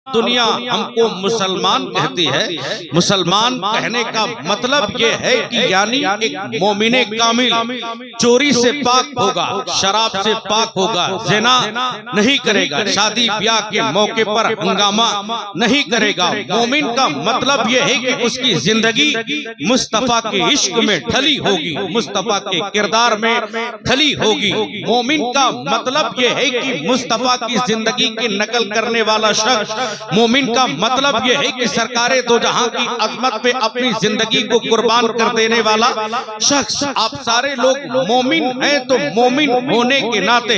दुनिया हमको मुसलमान कहती है। मुसलमान कहने का मतलब ये है कि यानी एक मोमिने कामिल चोरी से पाक होगा, शराब से पाक होगा, ज़िना नहीं करेगा, शादी ब्याह के मौके पर हंगामा नहीं करेगा। मोमिन का मतलब ये है कि उसकी जिंदगी मुस्तफा के इश्क में ढली होगी, मुस्तफा के किरदार में ढली होगी। मोमिन का मतलब ये है कि मुस्तफा की जिंदगी की नकल करने वाला शख्स। मोमिन का मतलब यह है कि सरकारे दो जहां की अजमत पे अपनी जिंदगी को कुर्बान कर देने वाला शख्स। आप सारे लोग मोमिन हैं, तो मोमिन होने के नाते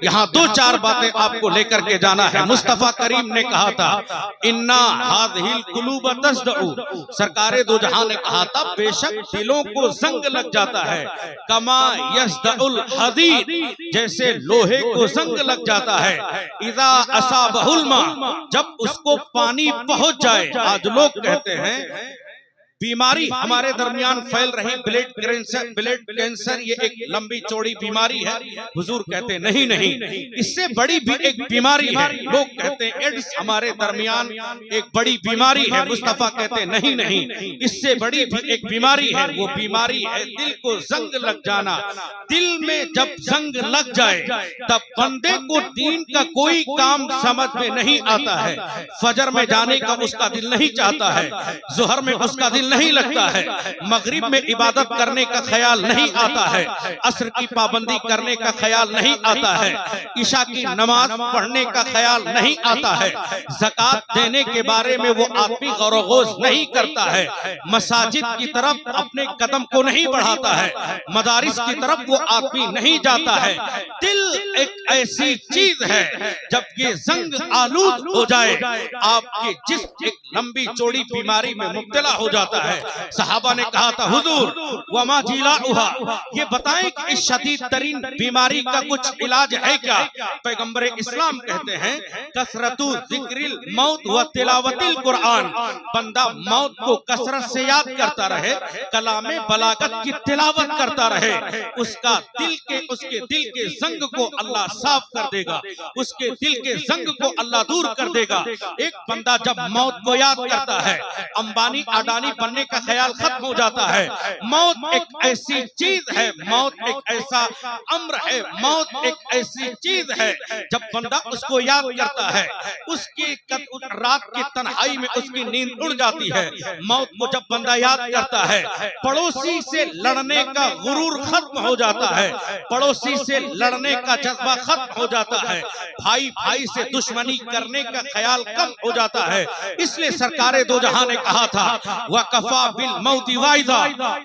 यहाँ दो चार बातें आपको लेकर के जाना है। मुस्तफा करीम ने कहा था, इन्ना हाज़िहिल कुलूब तस्दउ, सरकारे दो जहां ने कहा था बेशक दिलों को जंग लग जाता है, कमा यस्दउल हदीद, जैसे लोहे को जंग लग जाता है, इज़ा असाबहुल मा, जब उसको पानी पहुंच जाए। आज लोग कहते हैं बीमारी हमारे दरमियान फैल रही ब्लड कैंसर ये एक लंबी चौड़ी बीमारी है। हुजूर कहते नहीं नहीं, इससे बड़ी भी एक बीमारी है। लोग कहते हैं एड्स हमारे दरमियान एक बड़ी बीमारी है। मुस्तफा कहते नहीं नहीं, इससे बड़ी भी एक बीमारी है। वो बीमारी है दिल को जंग लग जाना। दिल में जब जंग लग जाए तब बंदे को दीन का कोई काम समझ में नहीं आता है। फजर में जाने का उसका दिल नहीं चाहता है, जोहर में उसका दिल नहीं लगता है, मगरिब में इबादत करने का ख्याल नहीं आता है, असर की पाबंदी करने का ख्याल नहीं आता है, ईशा की नमाज पढ़ने का ख्याल नहीं आता है, ज़कात देने के बारे में वो आदमी गौर-ओ-गोश नहीं करता है, मसाजिद की तरफ अपने कदम को नहीं बढ़ाता है, मदारिस की तरफ वो आदमी नहीं जाता है। दिल एक ऐसी चीज है जब ये जंग आलूद हो जाए, आपके जिस्म एक लंबी चौड़ी बीमारी में मुब्तला हो जाता है। सहाबा ने कहा था, हुजूर वमा जिलाउहा, ये बताएं कि इस शदीद तरीन बीमारी का कुछ इलाज है क्या? पैगंबर इस्लाम कहते हैं, कसरतु जिक्रिल मौत व तिलावतिल कुरान, बंदा मौत को कसरत से याद करता रहे, कलामे बलागत की तिलावत करता रहे, उसका उसके दिल के जंग को अल्लाह साफ कर देगा, उसके दिल के जंग को अल्लाह दूर कर देगा। एक बंदा जब मौत को याद करता है, अंबानी अडानी बनने का ख्याल खत्म हो जाता है। मौत एक ऐसी चीज है, मौत एक ऐसा अम्र है, मौत एक ऐसी चीज है जब बंदा उसको याद करता है, उसकी रात की तन्हाई में उसकी नींद उड़ जाती है। मौत को जब बंदा याद करता है, पड़ोसी से लड़ने का गुरूर खत्म हो जाता है, पड़ोसी से लड़ने का जज्बा खत्म हो जाता है, भाई भाई से दुश्मनी करने का ख्याल कम हो जाता है। इसलिए सरकारे दो जहां ने कहा था, वकफा बिल मौति वाइदा,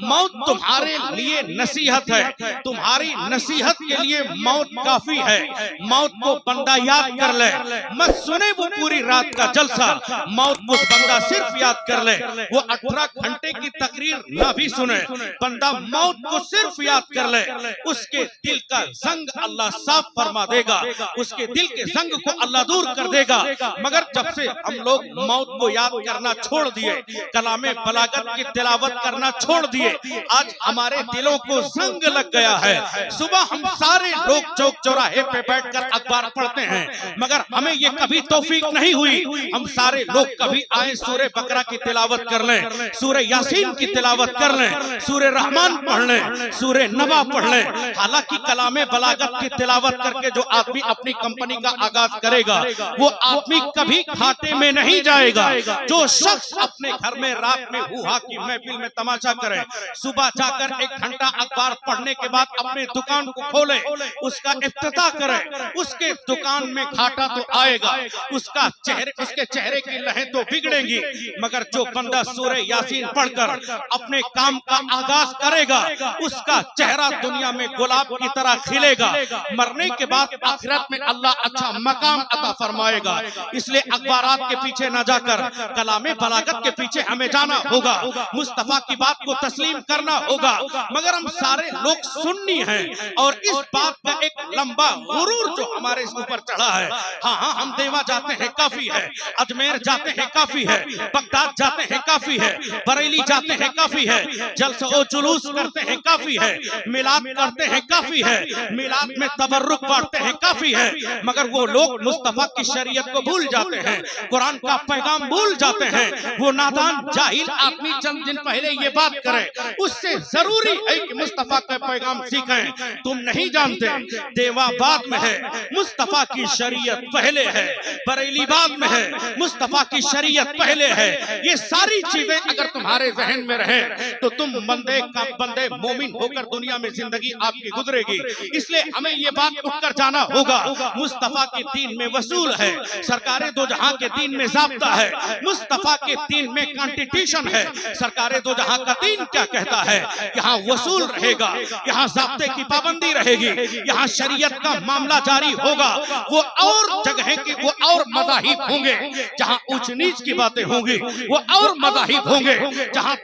मौत तुम्हारे लिए नसीहत है, तुम्हारी नसीहत के लिए मौत काफी है। मौत को बंदा याद कर ले, मत सुने वो पूरी रात का जलसा, मौत को बंदा सिर्फ याद कर ले, वो 18 घंटे की तकरीर ना भी सुने, बंदा मौत को सिर्फ याद कर ले, उसके दिल का जंग अल्लाह साफ फरमा देगा, उसके दिल के जंग को अल्लाह दूर कर देगा। मगर जब से हम लोग मौत को याद करना छोड़ दिए, कलामे बलागत की तिलावत करना छोड़ दिए, आज हमारे दिलों को जंग लग गया है। सुबह हम सारे लोग चौक चौराहे पे बैठकर अखबार पढ़ते हैं, मगर हमें ये कभी तौफीक नहीं हुई हम सारे लोग कभी आए सूरे बकरा की तिलावत कर लें, सूरे यासीन की तिलावत कर लें, सूरे रहमान पढ़ लें, सूरे नबा पढ़ लें। हालांकि कलामे बलागत की तिलावत करके जो आदमी अपनी कंपनी का आगाज करेगा, वो आदमी कभी घाटे में नहीं जाएगा। जो शख्स अपने घर में रात में हुआ की महफिल में तमाशा करे, सुबह जाकर 1 घंटा अखबार पढ़ने के बाद अपने दुकान को खोले, उसका इफ्तिताह करे, उसके दुकान में घाटा तो आएगा, उसके चेहरे की लहें तो बिगड़ेंगी। मगर जो बंदा सूरे यासीन पढ़कर अपने काम का आगाज करेगा, उसका चेहरा दुनिया में गुलाब की तरह खिलेगा। मरने के बाद आखिरत में अल्लाह अच्छा मकाम अता फरमाएगा। इसलिए अखबारात के पीछे न जाकर कलामे बलागत के पीछे हमें जाना होगा। होगा, मुस्तफा की बात को तस्लीम करना होगा। मगर हम सारे लोग सुन्नी हैं और इस बात का एक लंबा गुरूर जो हमारे ऊपर चढ़ा है। हाँ हाँ, हम देवा जाते हैं काफी है, अजमेर जाते हैं काफी है, बगदाद जाते हैं काफी है, बरेली जाते हैं काफी है, जलसा ओ जुलूस करते हैं काफी है, मिलाद करते हैं काफी है, मिलाद में तबर्रुक बांटते हैं काफी है। मगर वो लोग मुस्तफा की शरीयत को भूल जाते हैं, कुरान का पैगाम भूल जाते हैं। वो नादान जाहिल आदमी चंद दिन पहले ये बात करे, उससे जरूरी है कि मुस्तफा का पैगाम सीखें। तुम नहीं जानते, देवा बाद में है, मुस्तफा की शरीयत पहले है, बरेली बाद में है, मुस्तफा की शरीयत पहले है। ये सारी चीजें अगर तुम्हारे जहन में रहे तो तुम बंदे मोमिन होकर दुनिया में जिंदगी आपकी गुजरेगी। इसलिए हमें ये बात उठकर जाना होगा, मुस्तफा के दीन में वसूल है, सरकारे दो जहां के दीन में ज़ाब्ता है, मुस्तफा के दीन में कॉन्स्टिट्यूशन है। सरकारे दो जहां का दीन क्या कहता है, यहाँ वसूल रहेगा, यहाँ ज़ाब्ते की पाबंदी रहेगी, यहाँ शरीयत का मामला जारी होगा। वो और जगह के वो और मज़ाहिब होंगे जहाँ ऊंच नीच की बातें होंगी, वो और मज़ाहिब होंगे जहाँ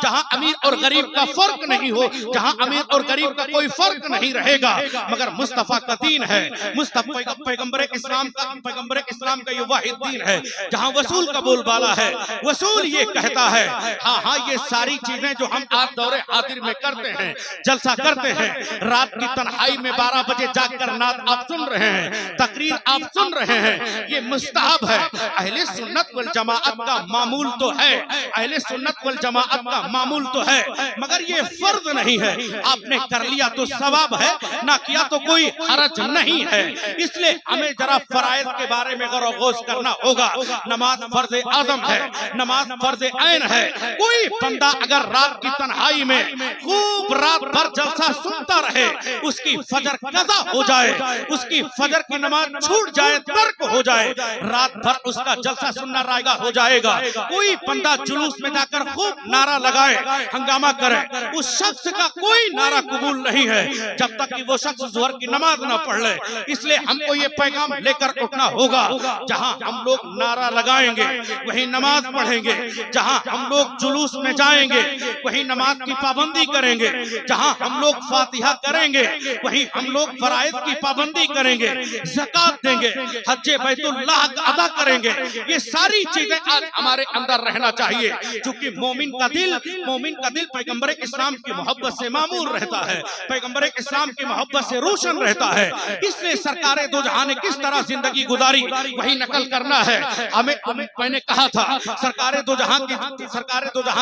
जहाँ अमीर और गरीब का फर्क नहीं हो, जहाँ अमीर और गरीब का कोई फर्क नहीं रहेगा। मगर मुस्तफा का दीन है, मुस्तफा पैगंबर इस्लाम का ये वाहिद दीन है जहाँ वसूल का बोलबाला है। वसूल ये कहता है, हाँ हाँ, ये सारी चीजें जो हम आज दौरे हाजिर में करते हैं, जलसा करते हैं, रात की तन्हाई में 12 बजे जाकर नात आप सुन रहे हैं, तकरीर आप सुन रहे हैं, ये मुस्तहब है। अहले सुन्नत वल जमाअत का मामूल तो है, अहले सुन्नत वल जमाअत का मामूल तो है, मगर ये फर्ज नहीं है। आपने कर लिया तो सवाब है, ना किया तो कोई हरज नहीं है। इसलिए हमें जरा फराइज के बारे में गौर करना होगा। नमाज फर्ज आजम है, नमाज फर्ज ऐन है। कोई बंदा अगर रात की तन्हाई में खूब रात भर जलसा सुनता रहे, उसकी फजर कज़ा हो जाए, उसकी फजर की नमाज छूट जाए, तर्क हो जाए, रात भर उसका जलसा सुनना रायगा हो जाएगा। कोई बंदा जुलूस में जाकर खूब नारा लगाए, हंगामा करे, उस शख्स का कोई नारा कबूल नहीं है जब तक कि वो शख्स ज़ोहर की नमाज ना पढ़ ले। इसलिए हमको ये पैगाम लेकर उठना होगा, जहां हम लोग नारा लगाएंगे वही नमाज पढ़ेंगे, जहां हम लोग जुलूस में जाएंगे वही नमाज की पाबंदी करेंगे, जहां हम लोग फातिहा करेंगे वही हम लोग फराइज की पाबंदी करेंगे, ज़कात देंगे, हज्जे बैतुल्लाह अदा करेंगे। ये सारी चीजें आज हमारे अंदर रहना चाहिए, क्योंकि मोमिन का दिल पैगंबर इस्लाम की मोहब्बत से मामूर रहता है, पैगंबर इस्लाम की मोहब्बत से रोशन रहता है। इसलिए सरकारे दो जहां ने किस तरह जिंदगी गुजारी वही नकल करना है हमें। मैंने कहा था सरकारे दो जहां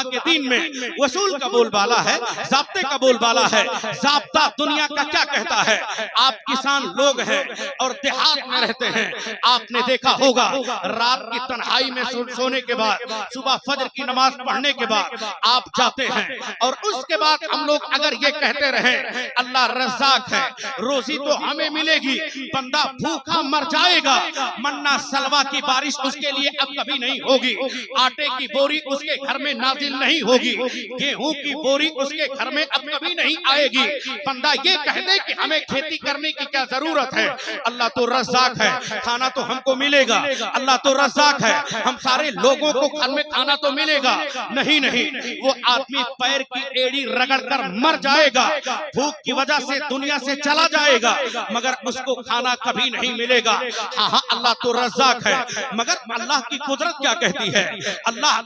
के दीन में वसूल का बोलबाला है, ज़ाब्ते का बोलबाला है। ज़ाब्ता दुनिया का क्या कहता है? आप किसान लोग हैं और देहात में रहते हैं, आपने देखा होगा रात की तन्हाई में सोने के बाद, सुबह फजर की नमाज पढ़ने के बाद आप जाते हैं और उसके बाद हम लोग अगर ये कहते रहे अल्लाह रज़्ज़ाक है, रोजी तो हमें मिलेगी, बंदा भूखा मर जाएगा, मन्ना सलवा की बारिश उसके लिए अब कभी नहीं होगी, आटे की बोरी उसके घर में नाजिल नहीं होगी, गेहूं की बोरी उसके घर में अब कभी नहीं आएगी। बंदा ये कह दे कि हमें खेती करने की क्या जरूरत है, अल्लाह तो रज़्ज़ाक है, खाना तो हमको मिलेगा, अल्लाह तो रज़्ज़ाक है, हम सारे लोगों को घर में खाना तो मिलेगा। नहीं नहीं, वो आदमी पैर की एड़ी रगड़ कर मर जाएगा, भूख की वजह से दुनिया से चला जाएगा, मगर उसको खाना कभी नहीं मिलेगा। हाँ हाँ, अल्लाह तो रज़्ज़ाक है, मगर अल्लाह की कुदरत क्या कहती है, अल्लाह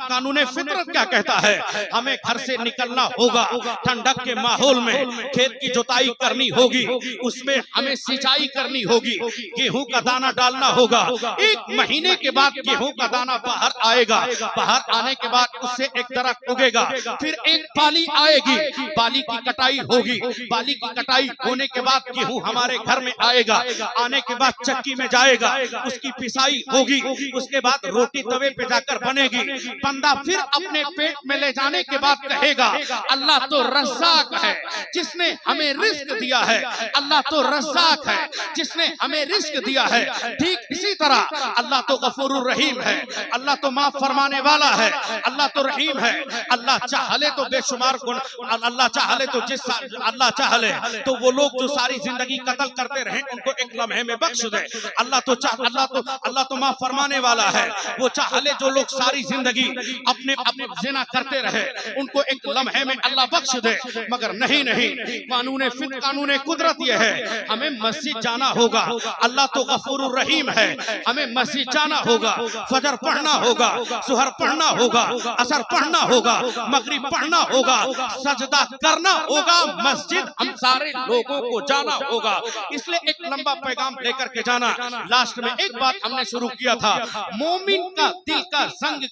कानून फितरत क्या कहता है? हमें घर से निकलना होगा, ठंडक के माहौल में खेत की जुताई करनी होगी, उसमें हमें सिंचाई करनी होगी, गेहूं का दाना डालना होगा। 1 महीने के बाद गेहूं का दाना बाहर आएगा, बाहर आने के बाद उससे एक दरख्त उगेगा, फिर एक बाली आएगी, बाली की कटाई होगी, बाली की कटाई होने के बाद गेहूं हमारे घर में आएगा, आने के बाद चक्की में जाएगा, उसकी पिसाई होगी, उसके बाद रोटी तवे पे जाकर बनेगी। बंदा फिर अपने पेट में ले जाने के बाद कहेगा अल्लाह तो रज़्ज़ाक है जिसने हमें रिस्क दिया है, अल्लाह तो रज़्ज़ाक है जिसने हमें रिस्क दिया है। ठीक इसी तरह अल्लाह तो गफूरुर रहीम है, अल्लाह तो माफ फरमाने वाला है, अल्लाह तो रहीम है। अल्लाह चाहले तो बेशुमार गुण, अल्लाह चाहले तो अल्लाह चाहले तो वो लोग जो सारी जिंदगी कत्ल करते रहे उनको एक लम्हे में बख्श दे। अल्लाह तो माफ फरमाने वाला है, वो चाहले जो लोग सारी जिंदगी अपने जिना करते रहे, उनको एक लम्हे में अल्लाह बख्श दे, मगर नहीं नहीं, कानून कुदरत ये है, हमें मस्जिद जाना होगा। अल्लाह तो गफूरुर रहीम है, हमें मस्जिद जाना होगा, फजर पढ़ना होगा, सुहर पढ़ना होगा, असर पढ़ना होगा, मगरिब पढ़ना होगा, सजदा करना होगा, मस्जिद हम सारे लोगों को जाना होगा। इसलिए एक लंबा पैगाम लेकर के जाना। लास्ट में एक बात हमने शुरू किया था, मोमिन का दिल का जंग